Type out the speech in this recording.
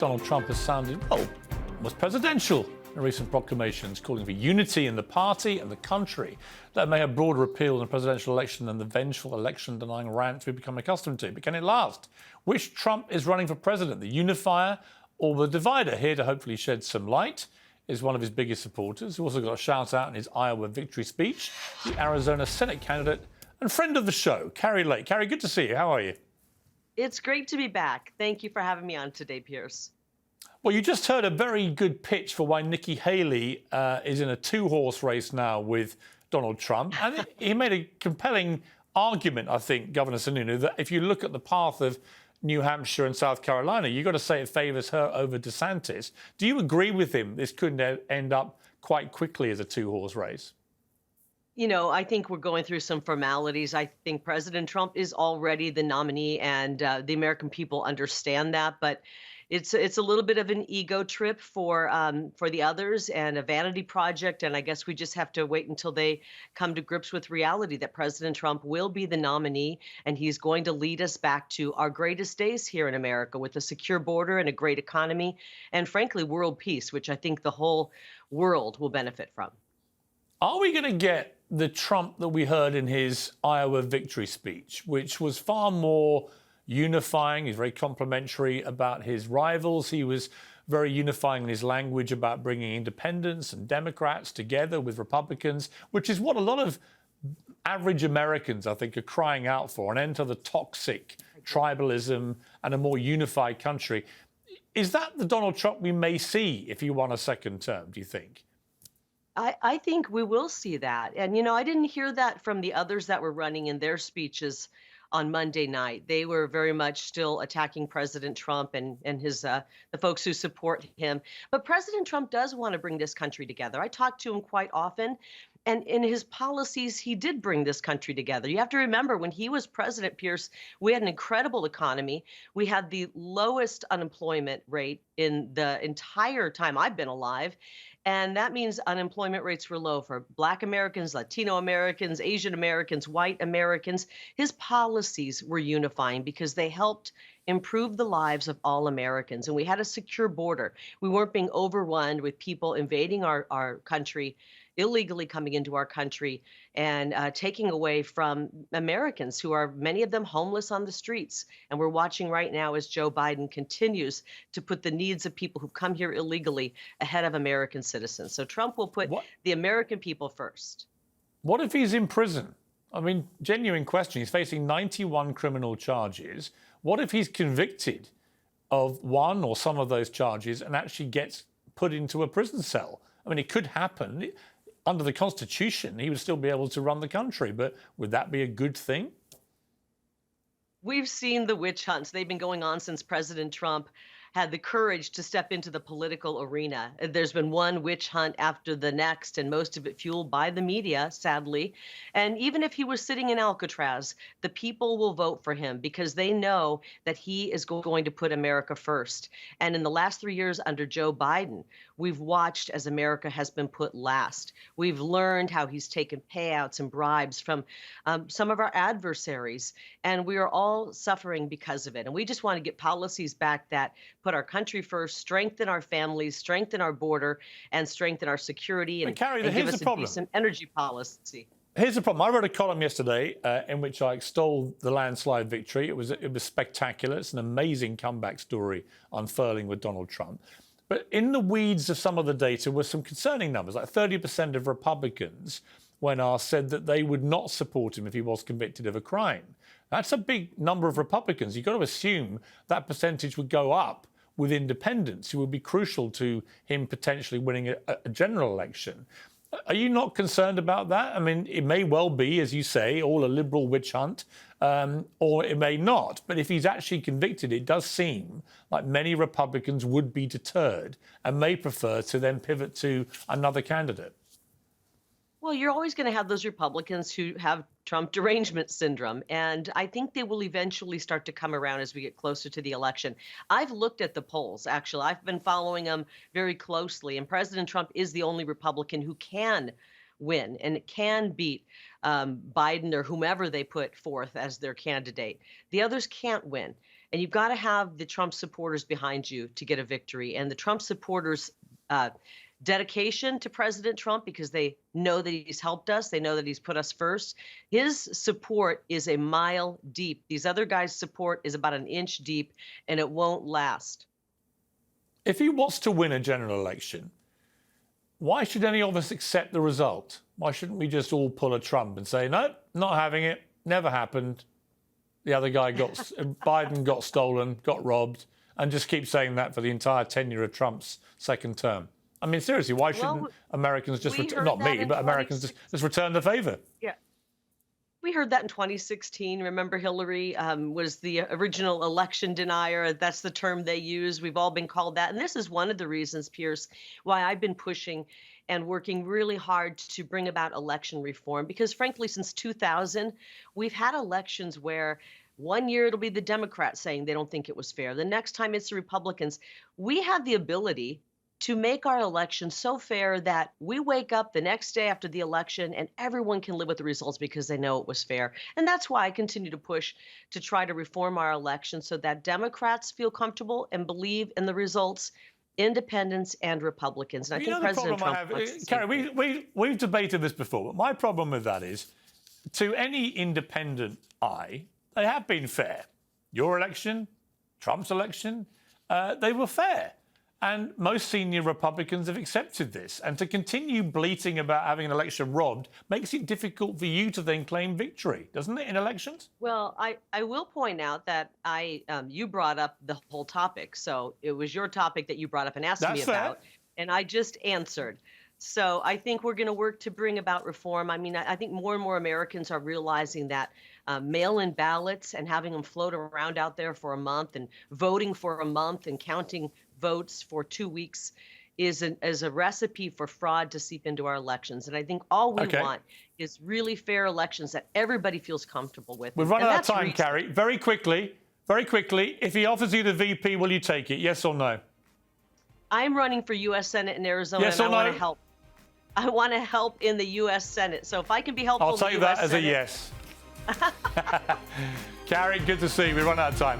Donald Trump has sounded, well, almost presidential in recent proclamations, calling for unity in the party and the country. That may have broader appeal in a presidential election than the vengeful election-denying rants we've become accustomed to. But can it last? Which Trump is running for president, the unifier or the divider? Here to hopefully shed some light is one of his biggest supporters, who also got a shout-out in his Iowa victory speech, the Arizona Senate candidate and friend of the show, Kari Lake. Kari, good to see you. How are you? It's great to be back. Thank you for having me on today, Pierce. Well, you just heard a very good pitch for why Nikki Haley is in a two-horse race now with Donald Trump. And he made a compelling argument, I think, Governor Sununu, that if you look at the path of New Hampshire and South Carolina, you've got to say it favours her over DeSantis. Do you agree with him this could end up quite quickly as a two-horse race? You know, I think we're going through some formalities. I think President Trump is already the nominee, and the American people understand that. But it's a little bit of an ego trip for the others and a vanity project. And I guess we just have to wait until they come to grips with reality that President Trump will be the nominee, and he's going to lead us back to our greatest days here in America with a secure border and a great economy, and frankly, world peace, which I think the whole world will benefit from. Are we going to get the Trump that we heard in his Iowa victory speech, which was far more unifying? He's very complimentary about his rivals. He was very unifying in his language about bringing independents and Democrats together with Republicans, which is what a lot of average Americans, I think, are crying out for, an end to the toxic tribalism and a more unified country. Is that the Donald Trump we may see if he won a second term, do you think? I think we will see that. And, you know, I didn't hear that from the others that were running in their speeches on Monday night. They were very much still attacking President Trump and his the folks who support him. But President Trump does want to bring this country together. I talk to him quite often. And in his policies, he did bring this country together. You have to remember, when he was president, Pierce, we had an incredible economy. We had the lowest unemployment rate in the entire time I've been alive. And that means unemployment rates were low for Black Americans, Latino Americans, Asian Americans, white Americans. His policies were unifying because they helped improve the lives of all Americans. And we had a secure border. We weren't being overrun with people invading our country, illegally coming into our country and taking away from Americans, who are many of them homeless on the streets. And we're watching right now as Joe Biden continues to put the needs of people who've come here illegally ahead of American citizens. So Trump will put the American people first. What if he's in prison? I mean, genuine question. He's facing 91 criminal charges. What if he's convicted of one or some of those charges and actually gets put into a prison cell? I mean, it could happen. Under the Constitution, he would still be able to run the country, but would that be a good thing? We've seen the witch hunts. They've been going on since President Trump had the courage to step into the political arena. There's been one witch hunt after the next, and most of it fueled by the media, sadly. And even if he was sitting in Alcatraz, the people will vote for him because they know that he is going to put America first. And in the last 3 years under Joe Biden, we've watched as America has been put last. We've learned how he's taken payouts and bribes from some of our adversaries, and we are all suffering because of it. And we just want to get policies back that put our country first, strengthen our families, strengthen our border, and strengthen our security, and give us a decent energy policy. Here's the problem. I wrote a column yesterday in which I extolled the landslide victory. It was spectacular. It's an amazing comeback story unfurling with Donald Trump. But in the weeds of some of the data were some concerning numbers, like 30% of Republicans, when asked, said that they would not support him if he was convicted of a crime. That's a big number of Republicans. You've got to assume that percentage would go up with independents, who would be crucial to him potentially winning a general election. Are you not concerned about that? I mean, it may well be, as you say, all a liberal witch hunt, or it may not. But if he's actually convicted, it does seem like many Republicans would be deterred and may prefer to then pivot to another candidate. Well, you're always going to have those Republicans who have Trump derangement syndrome. And I think they will eventually start to come around as we get closer to the election. I've looked at the polls, actually. I've been following them very closely. And President Trump is the only Republican who can win and can beat Biden or whomever they put forth as their candidate. The others can't win. And you've got to have the Trump supporters behind you to get a victory. And the Trump supporters' dedication to President Trump, because they know that he's helped us, they know that he's put us first. His support is a mile deep. These other guys' support is about an inch deep, and it won't last. If he wants to win a general election, why should any of us accept the result? Why shouldn't we just all pull a Trump and say, no, not having it, never happened. The other guy Biden got stolen, got robbed, and just keep saying that for the entire tenure of Trump's second term? I mean, seriously, why shouldn't Americans just, not me, but Americans just return the favor? Yeah. We heard that in 2016. Remember, Hillary was the original election denier. That's the term they use. We've all been called that. And this is one of the reasons, Pierce, why I've been pushing and working really hard to bring about election reform. Because frankly, since 2000, we've had elections where one year it'll be the Democrats saying they don't think it was fair. The next time it's the Republicans. We have the ability to make our election so fair that we wake up the next day after the election and everyone can live with the results because they know it was fair. And that's why I continue to push to try to reform our election so that Democrats feel comfortable and believe in the results, independents and Republicans. And I think President Trump wants to Kari, we've debated this before, but my problem with that is, to any independent eye, they have been fair. Your election, Trump's election, they were fair. And most senior Republicans have accepted this. And to continue bleating about having an election robbed makes it difficult for you to then claim victory, doesn't it, in elections? Well, I will point out that you brought up the whole topic. So it was your topic that you brought up and asked me about. And I just answered. So I think we're going to work to bring about reform. I mean, I think more and more Americans are realizing that mail-in ballots and having them float around out there for a month and voting for a month and counting votes for 2 weeks is a recipe for fraud to seep into our elections. And I think all we want is really fair elections that everybody feels comfortable with. We've run out of time, Kari. Very quickly, if he offers you the VP, will you take it? Yes or no? I'm running for US Senate in Arizona, yes and or I no? want to help. I want to help in the US Senate. So if I can be helpful I'll take that as a yes. Kari, good to see you. We've run out of time.